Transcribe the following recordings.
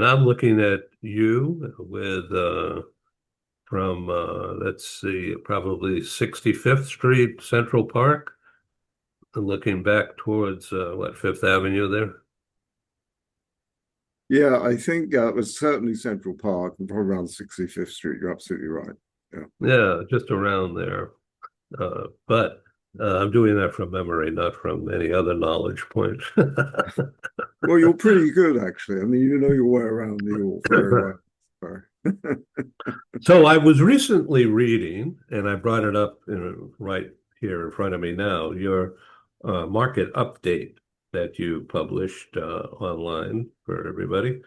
I'm looking at you with from let's see, probably 65th Street, Central Park, and looking back towards what, Fifth Avenue there? Yeah, I think it was certainly Central Park, and probably around 65th Street. You're absolutely right. Yeah. Yeah, just around there. But I'm doing that from memory, not from any other knowledge point. Well, you're pretty good, actually. I mean, you know your way around New York very well. So. So I was recently reading, and I brought it up right here in front of me now, your market update that you published online for everybody.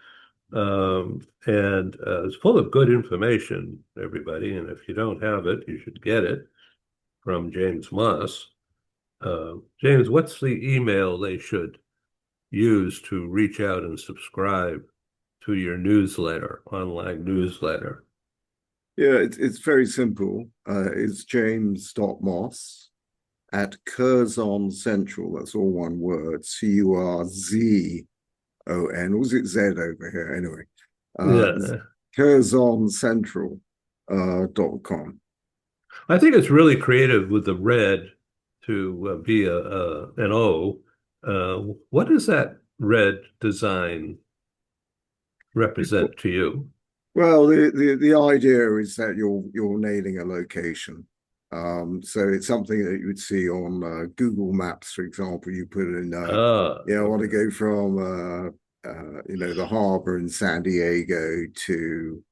And it's full of good information, everybody. And if you don't have it, you should get it from James Moss. James, what's the email they should use to reach out and subscribe to your newsletter, online newsletter? Yeah, it's very simple. It's James.Moss at Curzon Central. That's all one word. Curzon. Was it Z over here? Anyway, Yeah, Curzon Central .com. I think it's really creative with the red to be an O. What does that red design represent to you? Well, the idea is that you're nailing a location. So it's something that you would see on Google Maps, for example. You put in, I want to Okay. go from, the harbor in San Diego to,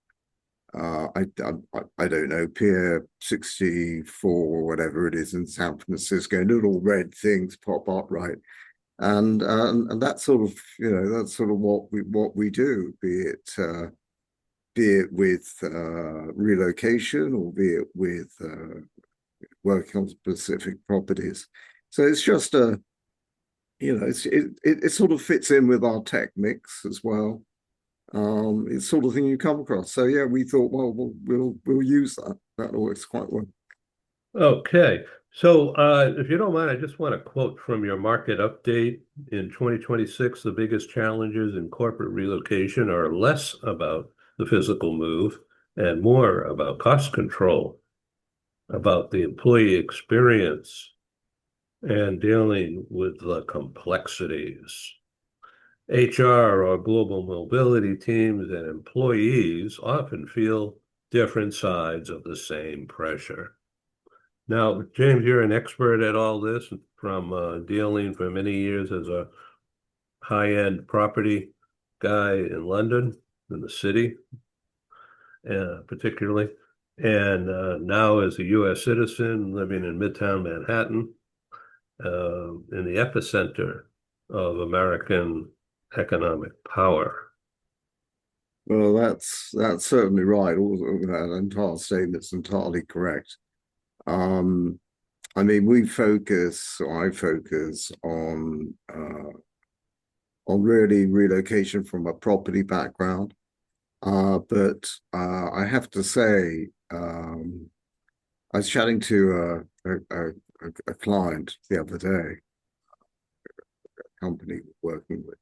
I don't know, Pier 64 or whatever it is in San Francisco. Little red things pop up, right? And that's sort of, that's sort of what we do, be it with relocation or be it with working on specific properties. So it's just it sort of fits in with our tech mix as well. It's sort of thing you come across. So yeah, we thought, well, we'll use that. That works quite well. Okay. So, if you don't mind, I just want to quote from your market update. In 2026, the biggest challenges in corporate relocation are less about the physical move and more about cost control, about the employee experience, and dealing with the complexities. HR or global mobility teams and employees often feel different sides of the same pressure. Now, James, you're an expert at all this from dealing for many years as a high-end property guy in London, in the city, particularly, and now as a U.S. citizen living in Midtown Manhattan, in the epicenter of American economic power. Well, that's certainly right. All that entire statement's entirely correct. Um, I mean, I focus on really relocation from a property background. But I have to say, I was chatting to a client the other day, a company we're working with,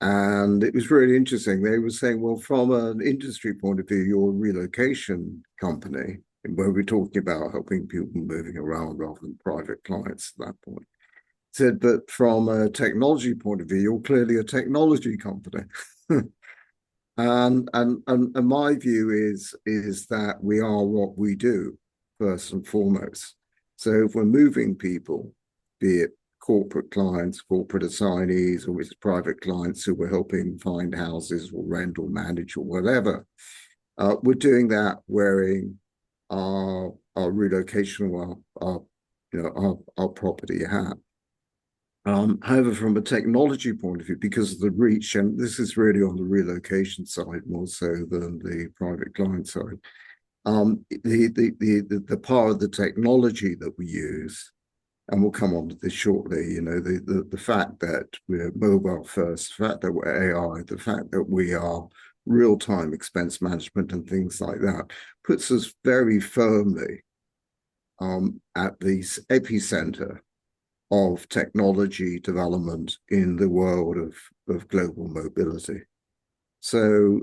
and it was really interesting. They were saying, well, from an industry point of view, you're a relocation company, where we're talking about helping people moving around rather than private clients at that point. Said, but from a technology point of view, you're clearly a technology company. And my view is that we are what we do first and foremost. So if we're moving people, be it corporate clients, corporate assignees, or it's private clients who we're helping find houses or rent or manage or whatever, we're doing that wearing our relocation or our property hat. However, from a technology point of view, because of the reach, and this is really on the relocation side more so than the private client side, the part of the technology that we use, and we'll come on to this shortly, the fact that we're mobile first, the fact that we're AI, the fact that we are real-time expense management and things like that, puts us very firmly at the epicenter of technology development in the world of global mobility. So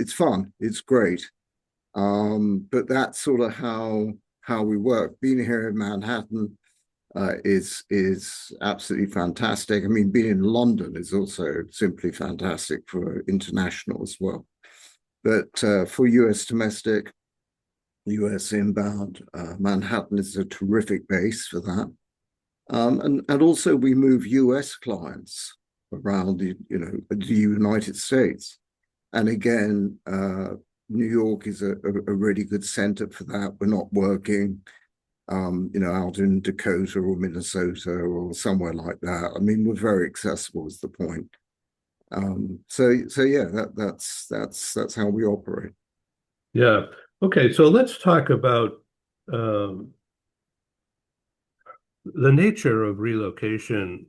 it's fun, it's great. But that's sort of how we work. Being here in Manhattan is absolutely fantastic. I mean, being in London is also simply fantastic for international as well. But for US domestic, US inbound, Manhattan is a terrific base for that. And also we move US clients around the United States. And again, New York is a really good center for that. We're not working, out in Dakota or Minnesota or somewhere like that. I mean, we're very accessible is the point. So yeah, that's how we operate. Yeah. Okay, so let's talk about um, the nature of relocation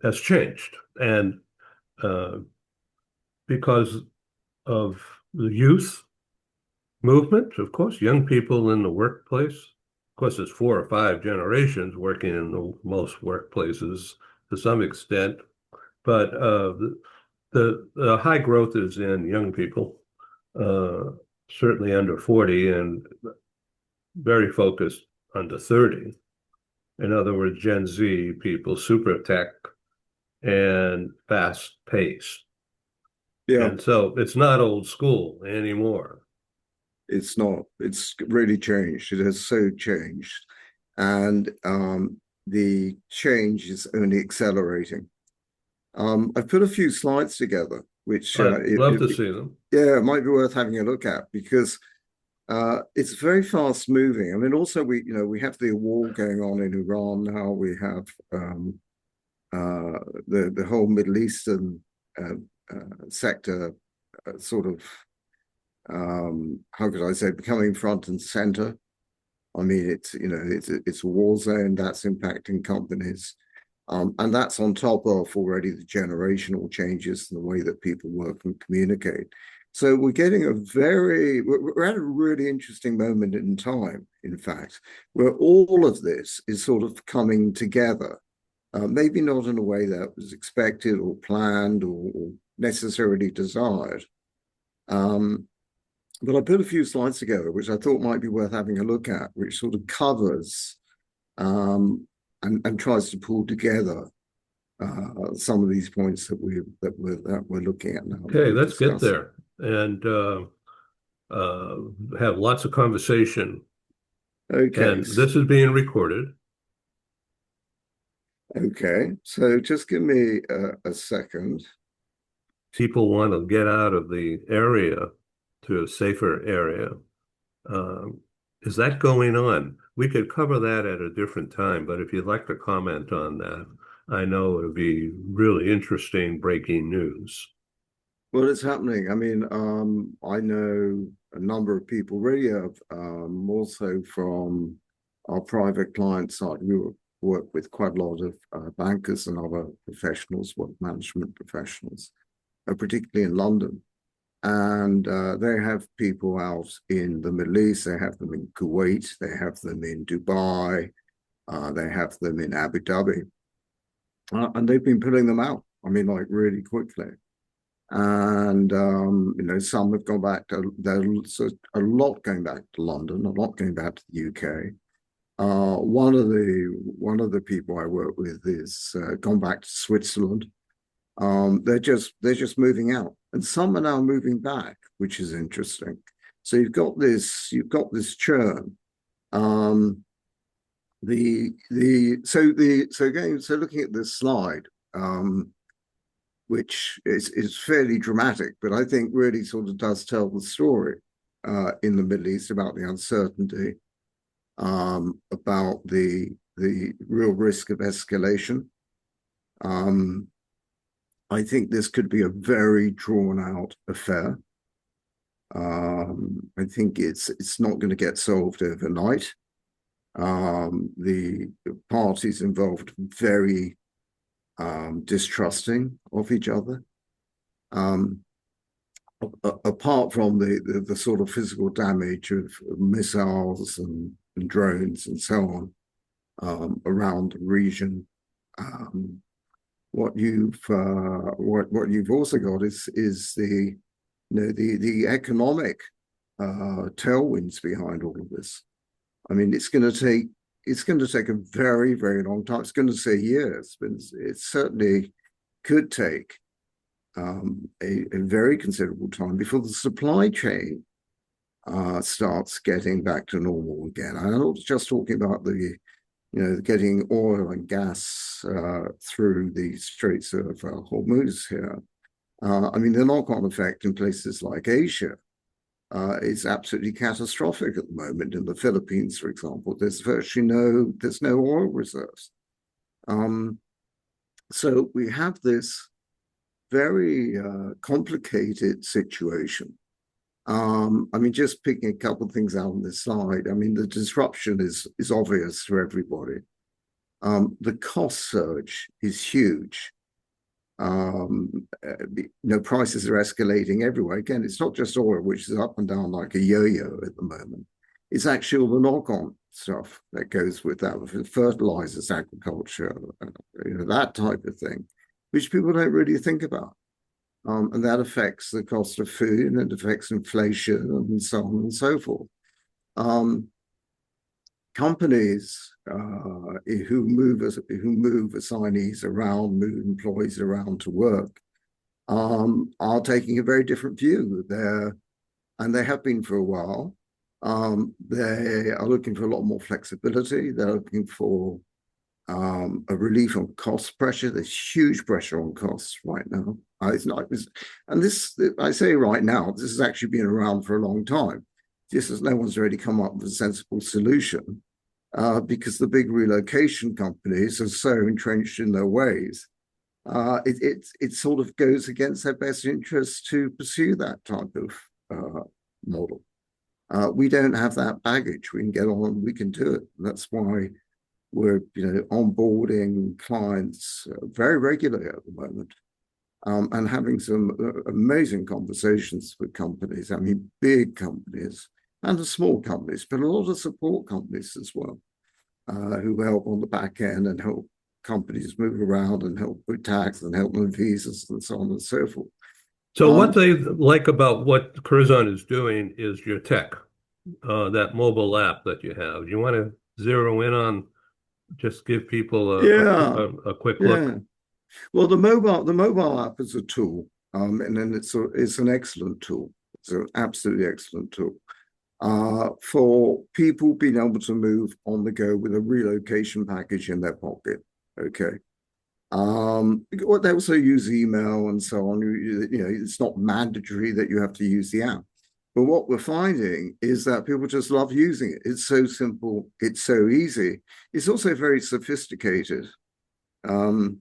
has changed, and uh, because of the youth movement, of course, young people in the workplace. Of course, there's 4 or 5 generations working in most workplaces to some extent, but the high growth is in young people, uh, certainly under 40, and very focused under 30. In other words, Gen Z people, super tech and fast paced. Yeah, And so it's not old school anymore. it's not. It's really changed. It has so changed, and the change is only accelerating. I've put a few slides together, which I'd love to see them. yeah, it might be worth having a look at because it's very fast moving. I mean, also we have the war going on in Iran now. We have the whole Middle Eastern uh, sector sort of how could I say becoming front and center. I mean, it's a war zone that's impacting companies. And that's on top of already the generational changes in the way that people work and communicate. So we're at a really interesting moment in time, in fact, where all of this is sort of coming together. Maybe not in a way that was expected or planned or necessarily desired. Um, but I put a few slides together, which I thought might be worth having a look at, which sort of covers and tries to pull together some of these points that we're looking at now that Okay, we've let's get discussed. there and uh, have lots of conversation. Okay, And this is being recorded. okay. So just give me a second. People want to get out of the area to a safer area. Um, is that going on? We could cover that at a different time, but if you'd like to comment on that, I know it would be really interesting breaking news. Well, it's happening. I mean, I know a number of people really have also from our private client side. Work with quite a lot of bankers and other professionals, wealth management professionals, particularly in London. And they have people out in the Middle East. They have them in Kuwait. They have them in Dubai. They have them in Abu Dhabi, and they've been pulling them out. I mean, like really quickly. And some have gone back to. There's a lot going back to London, a lot going back to the UK. One of the people I work with is gone back to Switzerland. They're just moving out, and some are now moving back, which is interesting. So you've got this churn. Um, so looking at this slide, which is fairly dramatic, but I think really sort of does tell the story in the Middle East about the uncertainty, about the real risk of escalation. Um, I think this could be a very drawn out affair. I think it's not going to get solved overnight. The parties involved very distrusting of each other. Um, Apart from the sort of physical damage of missiles and drones and so on around the region, um, what you've also got is the economic tailwinds behind all of this. I mean, it's going to take a very, very long time. It's going to take years, but it certainly could take a very considerable time before the supply chain starts getting back to normal again. I'm not just talking about getting oil and gas through the Straits of Hormuz here. I mean, the knock-on effect in places like Asia is absolutely catastrophic at the moment. In the Philippines, for example, there's no oil reserves. So we have this very complicated situation. I mean, just picking a couple of things out on this slide. I mean, the disruption is obvious for everybody. The cost surge is huge. Prices are escalating everywhere. Again, it's not just oil, which is up and down like a yo-yo at the moment. It's actually all the knock-on stuff that goes with that, with fertilizers, agriculture, that type of thing, which people don't really think about. And that affects the cost of food, and it affects inflation, and so on and so forth. Companies who move assignees around, move employees around to work, are taking a very different view there, and they have been for a while. They are looking for a lot more flexibility. They're looking for a relief on cost pressure. There's huge pressure on costs right now. And this, I say right now, this has actually been around for a long time. Just as no one's really come up with a sensible solution, because the big relocation companies are so entrenched in their ways. It sort of goes against their best interest to pursue that type of model. We don't have that baggage. We can get on, we can do it. That's why we're onboarding clients very regularly at the moment, and having some amazing conversations with companies. I mean, big companies and the small companies, but a lot of support companies as well, who help on the back end and help companies move around and help with tax and help with visas and so on and so forth. So what they like about what Curzon is doing is your tech, that mobile app that you have. You want to zero in on, just give people Yeah, a quick yeah. look. Well, the mobile app is a tool, and then it's an excellent tool. It's an absolutely excellent tool for people being able to move on the go with a relocation package in their pocket. Okay. They also use email and so on. It's not mandatory that you have to use the app. But what we're finding is that people just love using it. It's so simple. It's so easy. It's also very sophisticated. In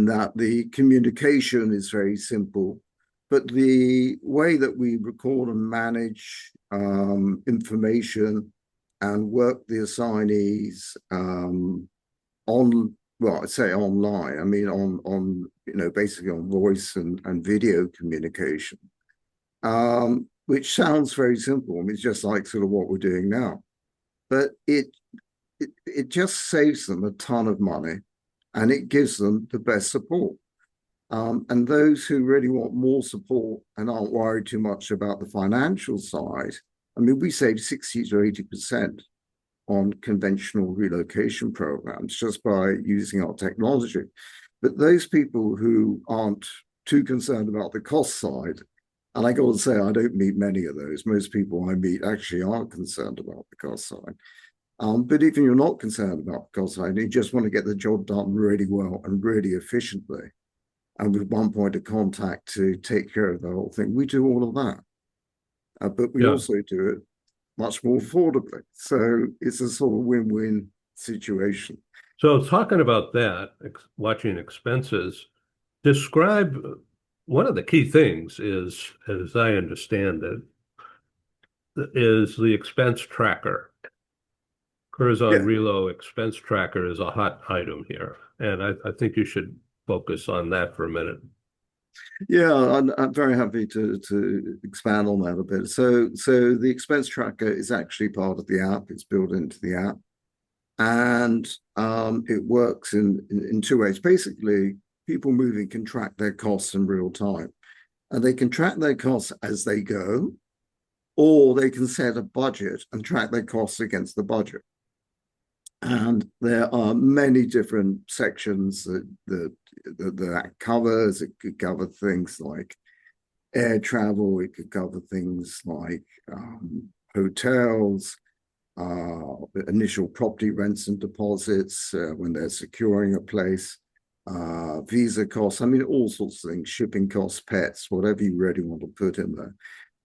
that the communication is very simple, but the way that we record and manage information and work the assignees I'd say online. I mean, on basically on voice and video communication, which sounds very simple. I mean, it's just like sort of what we're doing now, but it just saves them a ton of money, and it gives them the best support. And those who really want more support and aren't worried too much about the financial side, I mean, we save 60 to 80% on conventional relocation programs just by using our technology. But those people who aren't too concerned about the cost side, and I got to say, I don't meet many of those. Most people I meet actually are concerned about the cost side. But even you're not concerned about the cost side, you just want to get the job done really well and really efficiently, and with one point of contact to take care of the whole thing. We do all of that. But we Yeah. also do it much more affordably. So it's a sort of win-win situation. So talking about that, watching expenses, describe one of the key things is, as I understand it, is the expense tracker. Curzon Yeah, Relo expense tracker is a hot item here, and I think you should focus on that for a minute. yeah, I'm very happy to expand on that a bit. So the expense tracker is actually part of the app. It's built into the app. And it works in two ways. Basically, people moving can track their costs in real time, and they can track their costs as they go, or they can set a budget and track their costs against the budget. And there are many different sections that covers. It could cover things like air travel. It could cover things like hotels, initial property rents and deposits when they're securing a place, visa costs. I mean, all sorts of things, shipping costs, pets, whatever you really want to put in there.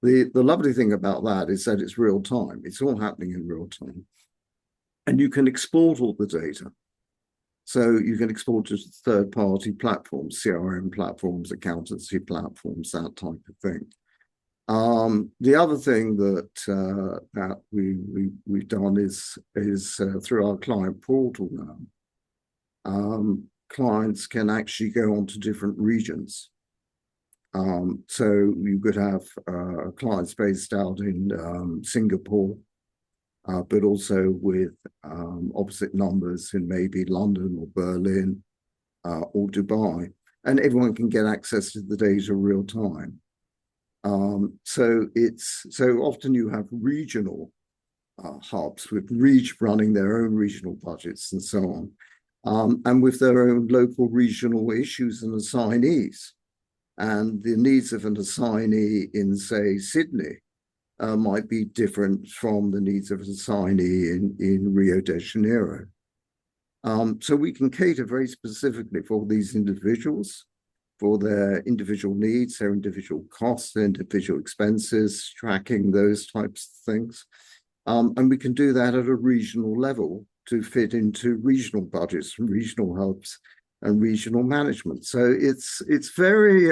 The lovely thing about that is that it's real time. It's all happening in real time. And you can export all the data. So you can export to third-party platforms, CRM platforms, accountancy platforms, that type of thing. The other thing that we've done is through our client portal now. Clients can actually go onto different regions. So you could have clients based out in Singapore, but also with opposite numbers in maybe London or Berlin or Dubai, and everyone can get access to the data real time. So often you have regional hubs with running their own regional budgets and so on, and with their own local regional issues and assignees. And the needs of an assignee in, say, Sydney might be different from the needs of an assignee in Rio de Janeiro. So we can cater very specifically for these individuals, for their individual needs, their individual costs, their individual expenses, tracking those types of things. And we can do that at a regional level to fit into regional budgets and regional hubs and regional management. So it's very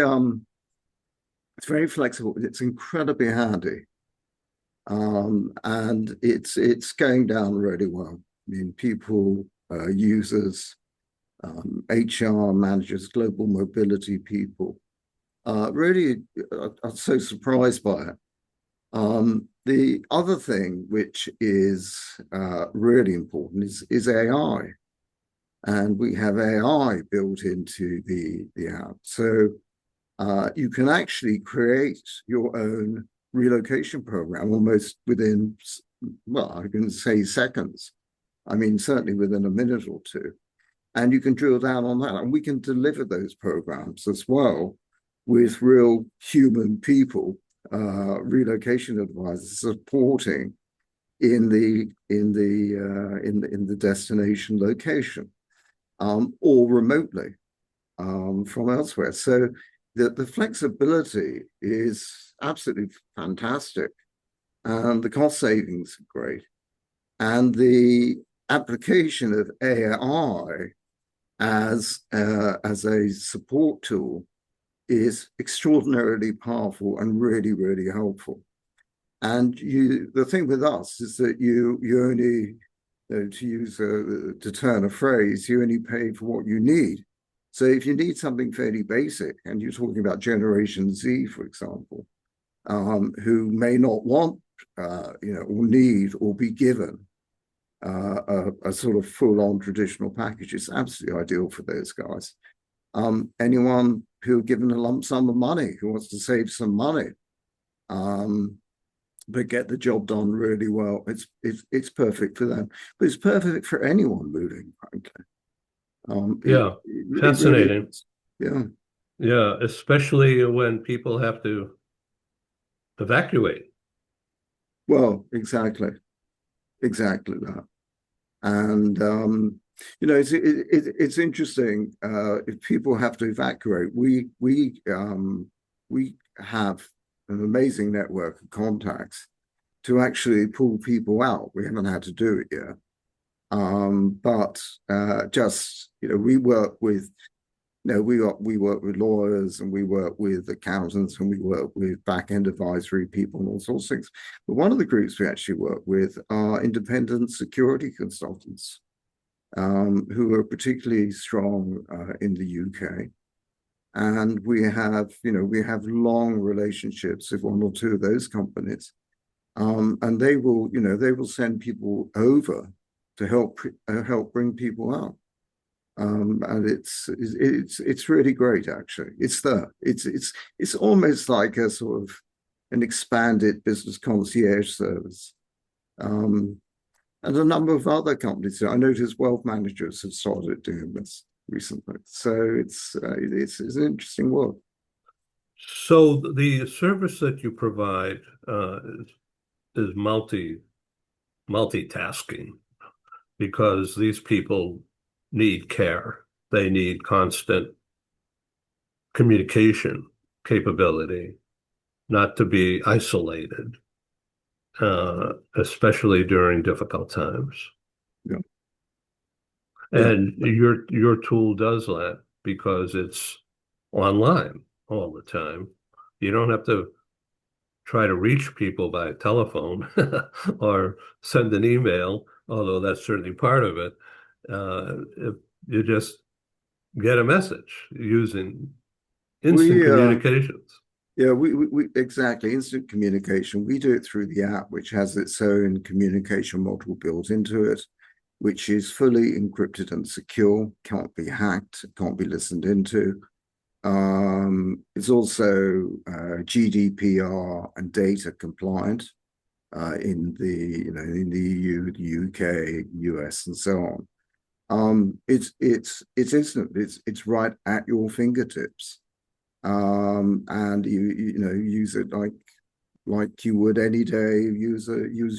flexible. It's incredibly handy. And it's going down really well. I mean, people, users, HR managers, global mobility people, really are so surprised by it. The other thing which is really important is AI. And we have AI built into the app. So you can actually create your own relocation program almost within, well, I can say seconds. I mean, certainly within a minute or two. And you can drill down on that. And we can deliver those programs as well with real human people, relocation advisors supporting in the destination location, or remotely from elsewhere. So the flexibility is absolutely fantastic, and the cost savings are great, and the application of AI as a support tool is extraordinarily powerful and really, really helpful. And the thing with us is that you only, to turn a phrase, you only pay for what you need. So if you need something fairly basic, and you're talking about Generation Z, for example, who may not want, or need or be given a sort of full-on traditional package, it's absolutely ideal for those guys. Anyone who given a lump sum of money, who wants to save some money, but get the job done really well, it's perfect for them. But it's perfect for anyone moving, frankly. Yeah, fascinating. Really, yeah, especially when people have to evacuate. Well, exactly that. And it's interesting. If people have to evacuate, we have an amazing network of contacts to actually pull people out. We haven't had to do it yet. But we work with, we work with lawyers, and we work with accountants, and we work with back-end advisory people and all sorts of things. But one of the groups we actually work with are independent security consultants, who are particularly strong in the UK. And we have long relationships with one or two of those companies. And they will send people over to help bring people out. And it's really great actually. It's almost like a sort of an expanded business concierge service. Um, and a number of other companies. I noticed wealth managers have started doing this recently. So it's an interesting world. So the service that you provide is multitasking because these people need care. They need constant communication capability, not to be isolated, especially during difficult times. Yeah, yeah. And your tool does that because it's online all the time. You don't have to try to reach people by telephone or send an email, although that's certainly part of it. If you just get a message using instant We communications. Yeah, we exactly instant communication. We do it through the app, which has its own communication module built into it, which is fully encrypted and secure, can't be hacked, can't be listened into. It's also GDPR and data compliant in the EU, the UK, US, and so on. It's instant. It's right at your fingertips, and you know use it like you would any day use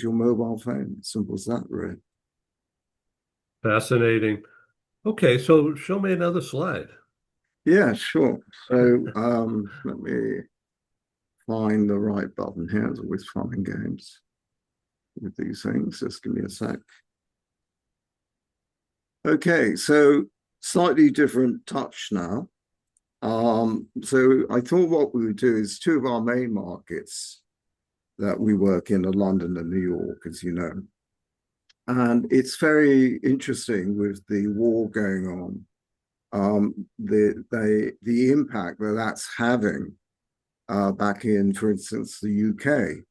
your mobile phone. Simple as that, really. Fascinating. Okay, so show me another slide. Yeah, sure. So let me find the right button here. There's always fun and games with these things. Just give me a sec. Okay, so slightly different touch now. So I thought what we would do is two of our main markets that we work in are London and New York, as you know. And it's very interesting with the war going on, the impact that that's having back in, for instance, the UK.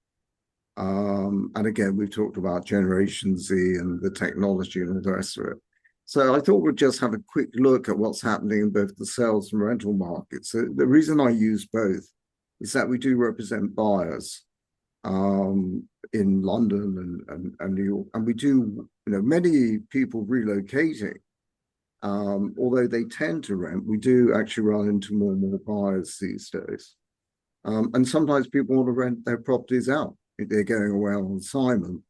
And again, we've talked about Generation Z and the technology and all the rest of it. So I thought we'd just have a quick look at what's happening in both the sales and rental markets. So the reason I use both is that we do represent buyers in London and New York, and we do, many people relocating. Although they tend to rent, we do actually run into more and more buyers these days. And sometimes people want to rent their properties out if they're going away on assignment,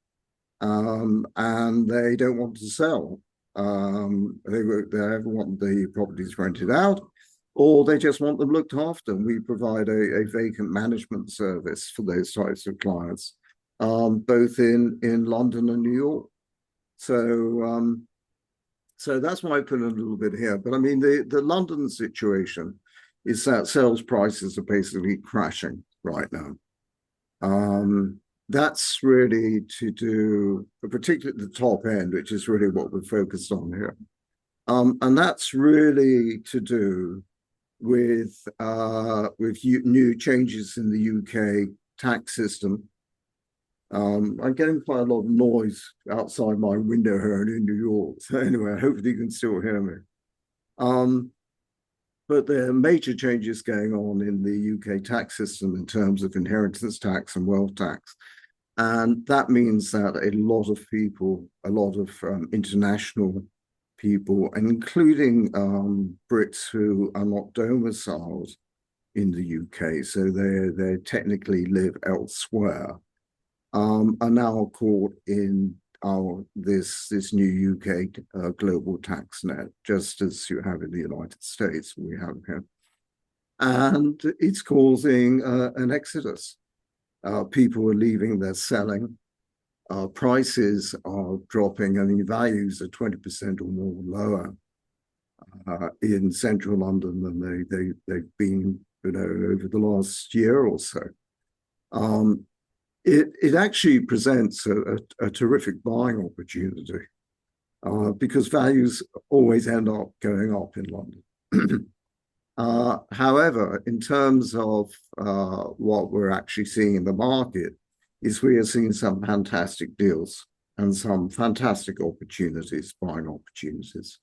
and they don't want to sell. They want the properties rented out, or they just want them looked after. We provide a vacant management service for those types of clients, both in London and New York. So that's why I put a little bit here. But I mean, the London situation is that sales prices are basically crashing right now. That's really to do, particularly at the top end, which is really what we're focused on here. And that's really to do with new changes in the UK tax system. I'm getting quite a lot of noise outside my window here in New York. So anyway, hopefully you can still hear me. But there are major changes going on in the UK tax system in terms of inheritance tax and wealth tax. And that means that a lot of people, a lot of international people, including Brits who are not domiciled in the UK, so they technically live elsewhere, are now caught in this new UK global tax net, just as you have in the United States, we have here. And it's causing an exodus. People are leaving, they're selling. Prices are dropping. I mean, values are 20% or more lower in central London than they've been, over the last year or so. It actually presents a terrific buying opportunity because values always end up going up in London. However, in terms of what we're actually seeing in the market, is we are seeing some fantastic deals. and some fantastic opportunities, buying opportunities.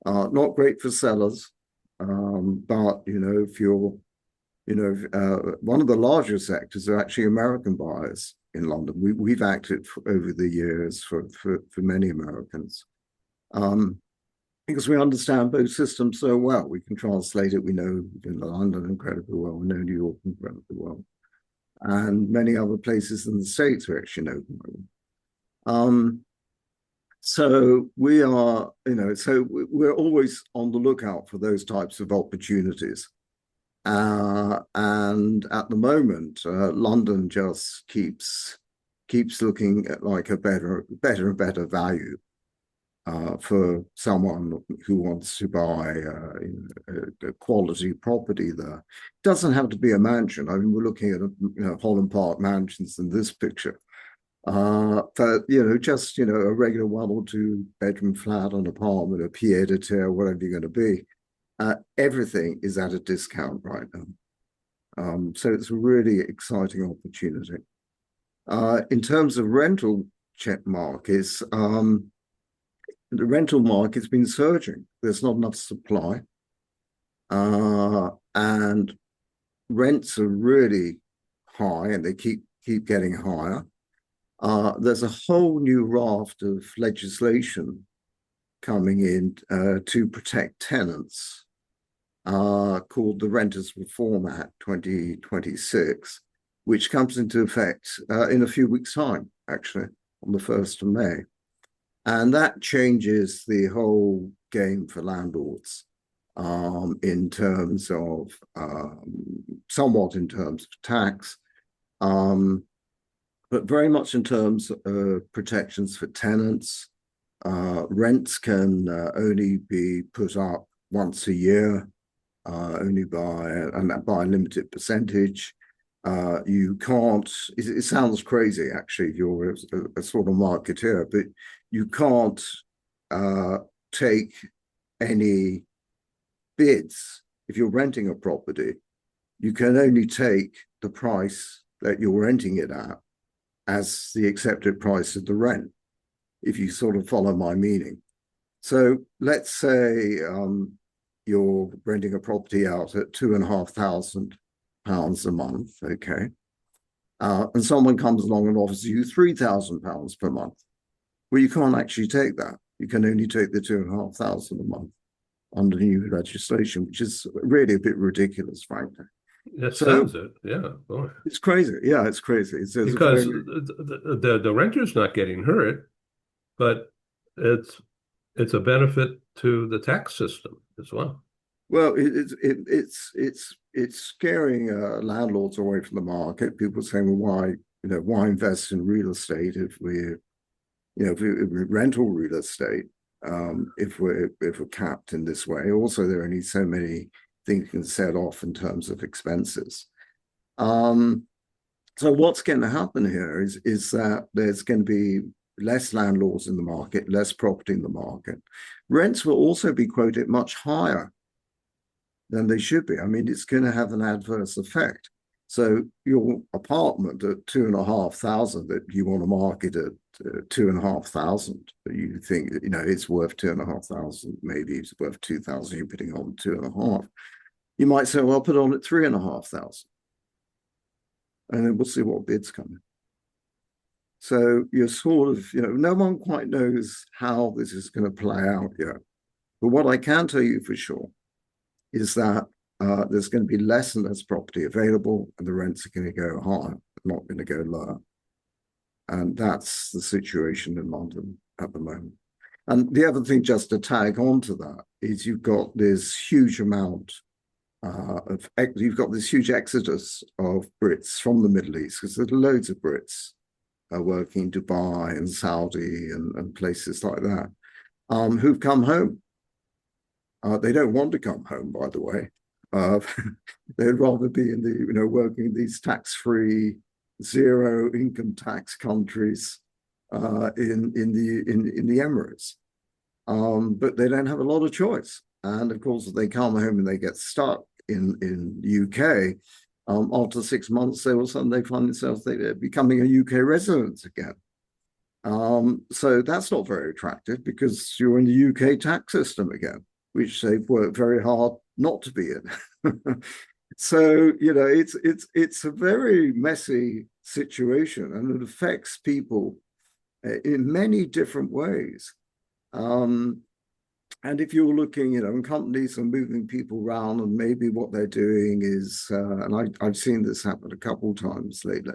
Not great for sellers, but if you're, one of the larger sectors are actually American buyers in London. We've acted over the years for many Americans. Because we understand both systems so well. We can translate it. We know London incredibly well. We know New York incredibly well. And many other places in the States we actually know them well. So we are, we're always on the lookout for those types of opportunities. And at the moment, London just keeps looking at like a better and better value for someone who wants to buy a quality property there. It doesn't have to be a mansion. I mean, we're looking at Holland Park mansions in this picture. But just a regular 1 or 2 bedroom flat, an apartment, a pied à terre, whatever you're going to be. Everything is at a discount right now. So it's a really exciting opportunity. In terms of rental markets, the rental market's been surging. There's not enough supply. And rents are really high, and they keep getting higher. There's a whole new raft of legislation coming in to protect tenants, called the Renters Reform Act 2026, which comes into effect in a few weeks' time, actually, on the 1st of May. And that changes the whole game for landlords in terms of, somewhat in terms of tax, but very much in terms of protections for tenants. Rents can only be put up once a year, only by a limited percentage. You can't, it sounds crazy actually, you're a sort of marketeer, but you can't take any bids. If you're renting a property, you can only take the price that you're renting it at as the accepted price of the rent, if you sort of follow my meaning. So let's say you're renting a property out at £2,500 a month, okay? And someone comes along and offers you £3,000 per month. Well, you can't actually take that. You can only take the 2,500 a month under new legislation, which is really a bit ridiculous, frankly. That sounds it, yeah. Boy. It's crazy. Yeah, it's crazy. Because the renter's not getting hurt, but it's a benefit to the tax system as well. Well, it's scaring landlords away from the market. People saying, well, why invest in real estate if we rental real estate, if we're capped in this way. Also, there are only so many things you can set off in terms of expenses. So what's going to happen here is that there's going to be less landlords in the market, less property in the market. Rents will also be quoted much higher than they should be. I mean, it's going to have an adverse effect. So your apartment at 2,500 that you want to market at 2,500, that you think it's worth 2,500, maybe it's worth 2,000. You're putting on 2,500. You might say, well, I'll put on at 3,500, and then we'll see what bids come in. So you're sort of, no one quite knows how this is going to play out yet. But what I can tell you for sure is that there's going to be less and less property available, and the rents are going to go higher, not going to go lower. And that's the situation in London at the moment. And the other thing, just to tag on to that, is you've got this huge amount you've got this huge exodus of Brits from the Middle East, because there's loads of Brits working in Dubai and Saudi and places like that, who've come home. They don't want to come home, by the way. They'd rather be in the working in these tax-free, zero income tax countries in the Emirates. But they don't have a lot of choice. And of course, if they come home and they get stuck in the UK, after 6 months, all of a sudden they find themselves they're becoming a UK resident again. So that's not very attractive because you're in the UK tax system again, which they've worked very hard not to be in. So it's a very messy situation, and it affects people in many different ways. Um, and if you're looking, and companies are moving people around, and maybe what they're doing is, I've seen this happen a couple of times lately.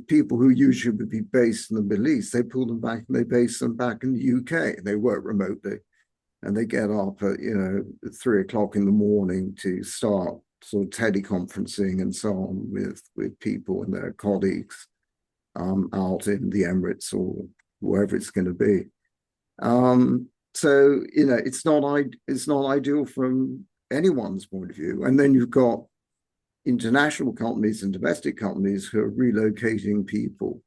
People who usually would be based in the Middle East, they pull them back and they base them back in the UK. They work remotely and they get up at 3 o'clock in the morning to start sort of teleconferencing and so on with people and their colleagues out in the Emirates or wherever it's going to be. So it's not ideal from anyone's point of view. And then you've got international companies and domestic companies who are relocating people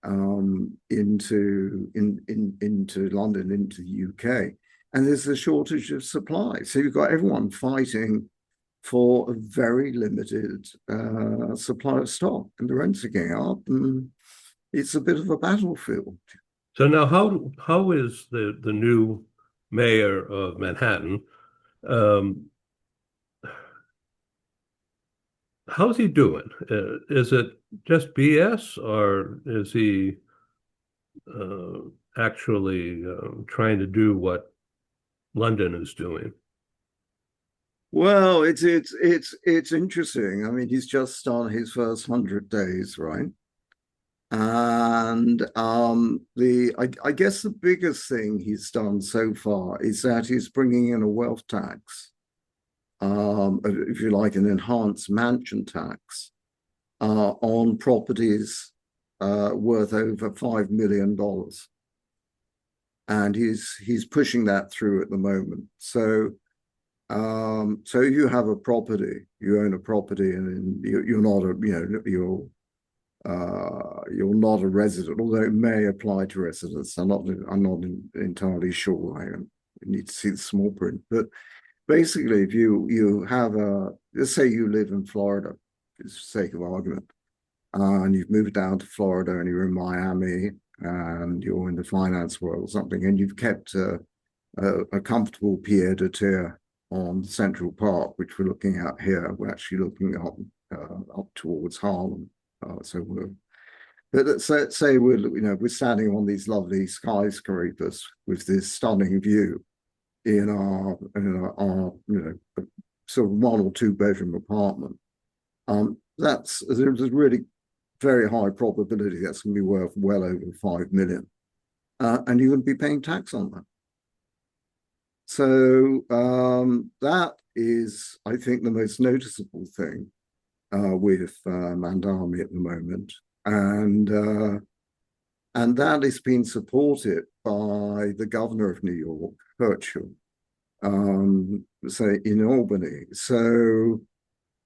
into London, into the UK, and there's a shortage of supply. So you've got everyone fighting for a very limited supply of stock, and the rents are going up, and it's a bit of a battlefield. So now, how is the new mayor of Manhattan? Um, how's he doing? Is it just BS, or is he uh, actually trying to do what London is doing? Well, it's interesting. I mean, he's just done his first 100 days, right? And I guess the biggest thing he's done so far is that he's bringing in a wealth tax, if you like, an enhanced mansion tax on properties worth over $5 million, and he's pushing that through at the moment. So you have a property, you own a property, and you're not a you're not a resident, although it may apply to residents. I'm not entirely sure. I need to see the small print, but basically, if you have let's say you live in Florida, for the sake of argument, and you've moved down to Florida and you're in Miami and you're in the finance world or something, and you've kept a comfortable pied-à-terre on Central Park, which we're looking at here. We're actually looking up towards Harlem. So but let's say we're standing on these lovely skyscrapers with this stunning view in our sort of 1 or 2 bedroom apartment. There's a really very high probability that's going to be worth well over 5 million, and you're going to be paying tax on that. So that is, I think, the most noticeable thing with Mandami at the moment, and that is being supported by the governor of New York, Herschel, say in Albany. So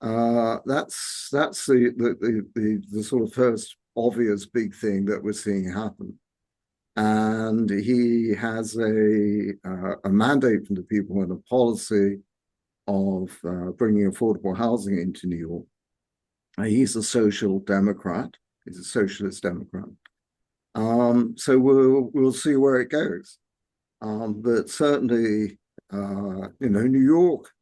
that's the sort of first obvious big thing that we're seeing happen. And he has a mandate from the people and a policy of bringing affordable housing into New York. He's a social democrat. He's a socialist democrat. So we'll see where it goes. But certainly, New York,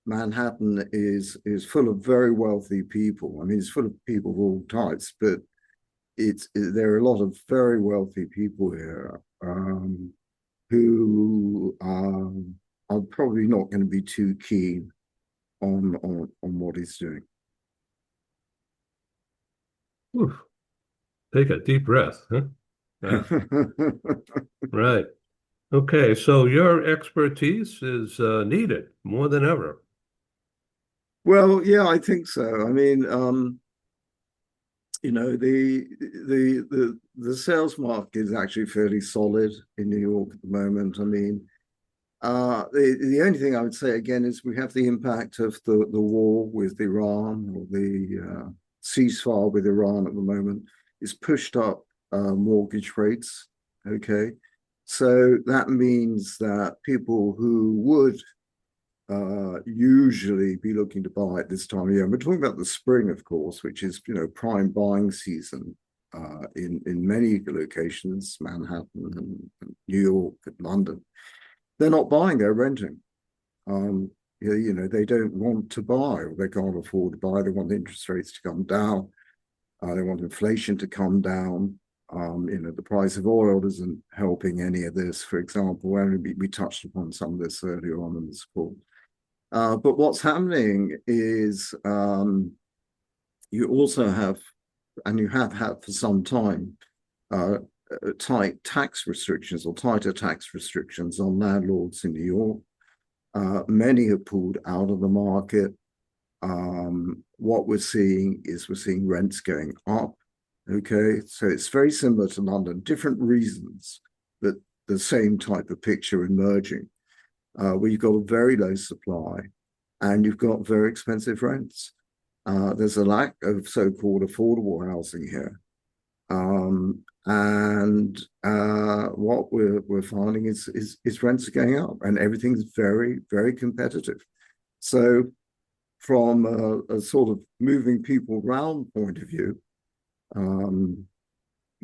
Manhattan is full of very wealthy people. I mean, it's full of people of all types, but there are a lot of very wealthy people here who are probably not going to be too keen on what he's doing. Oof. Take a deep breath, huh? Yeah. Right. Okay, so your expertise is needed more than ever. Well, yeah, I think so. I mean, the sales market is actually fairly solid in New York at the moment. I mean, the only thing I would say again is we have the impact of the war with Iran, or the ceasefire with Iran at the moment. It's pushed up mortgage rates. Okay, so that means that people who would usually be looking to buy at this time of year, and we're talking about the spring, of course, which is prime buying season. in many locations, Manhattan and New York and London. They're not buying, they're renting. You know, they don't want to buy, or they can't afford to buy. They want interest rates to come down. They want inflation to come down. You know, the price of oil isn't helping any of this, for example. And we touched upon some of this earlier on in this call. But what's happening is you also have, and you have had for some time, tight tax restrictions or tighter tax restrictions on landlords in New York. Many have pulled out of the market. What we're seeing is rents going up. Okay, so it's very similar to London, different reasons, but the same type of picture emerging, where you've got a very low supply and you've got very expensive rents. There's a lack of so-called affordable housing here. What we're finding is rents are going up and everything's very, very competitive. So from a sort of moving people around point of view,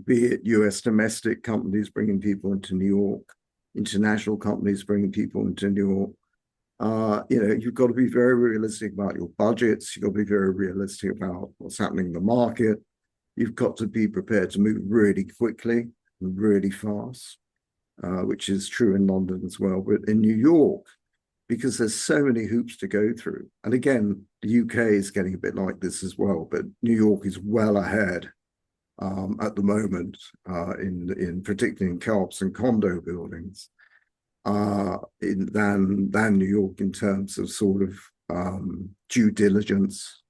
be it US domestic companies bringing people into New York, international companies bringing people into New York, you know, you've got to be very realistic about your budgets. You've got to be very realistic about what's happening in the market. You've got to be prepared to move really quickly and really fast, which is true in London as well. But in New York, because there's so many hoops to go through, and again, the UK is getting a bit like this as well, but New York is well ahead at the moment, in particularly in co-ops and condo buildings, than New York in terms of sort of due diligence.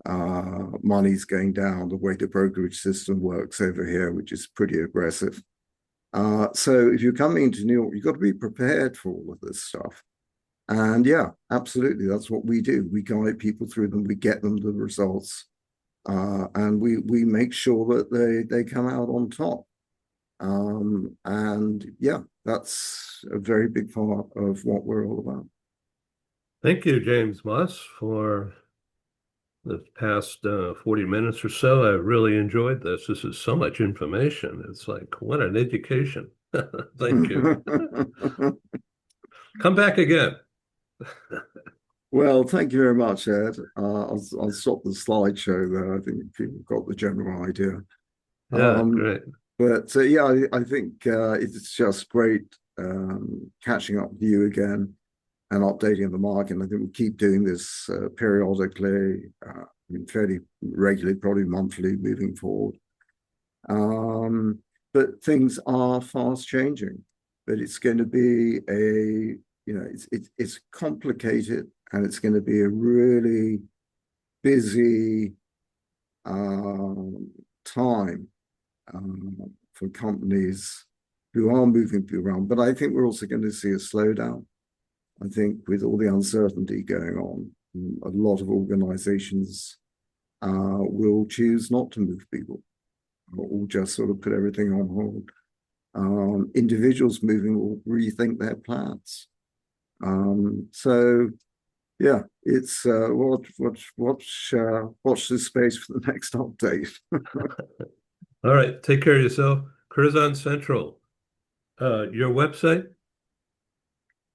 Money's going down the way the brokerage system works over here, which is pretty aggressive. So if you're coming into New York, you've got to be prepared for all of this stuff. And yeah, absolutely, that's what we do. We guide people through them, we get them the results, and we make sure that they come out on top. And yeah, that's a very big part of what we're all about. Thank you, James Moss, for the past 40 minutes or so. I really enjoyed this. This is so much information. It's like, what an education. Thank you. Come back again. Well, thank you very much, Ed. I'll stop the slideshow there. I think people got the general idea. Yeah, Um, great. but yeah, I think it's just great catching up with you again and updating the market. And I think we'll keep doing this periodically, fairly regularly, probably monthly moving forward. But things are fast changing. But it's going to be it's complicated, and it's going to be a really busy time for companies who are moving people around. But I think we're also going to see a slowdown. I think with all the uncertainty going on, a lot of organizations will choose not to move people, or just sort of put everything on hold. Individuals moving will rethink their plans. So yeah, it's watch this space for the next update. All right, take care of yourself. Curzon Central. Your website?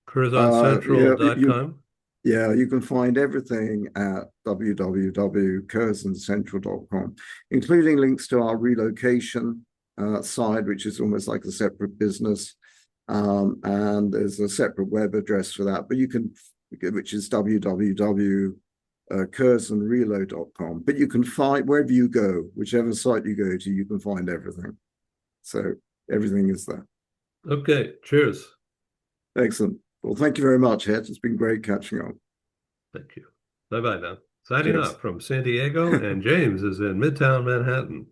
CurzonCentral.com. You can find everything at www.curzoncentral.com, including links to our relocation side, which is almost like a separate business. And there's a separate web address for that, but you can, which is www.curzonreload.com. But you can find, wherever you go, whichever site you go to, you can find everything. So everything is there. Okay, cheers. Excellent. Well, thank you very much, Ed. It's been great catching up. Thank you. Bye-bye now. Signing Cheers. off from San Diego, and James is in Midtown Manhattan.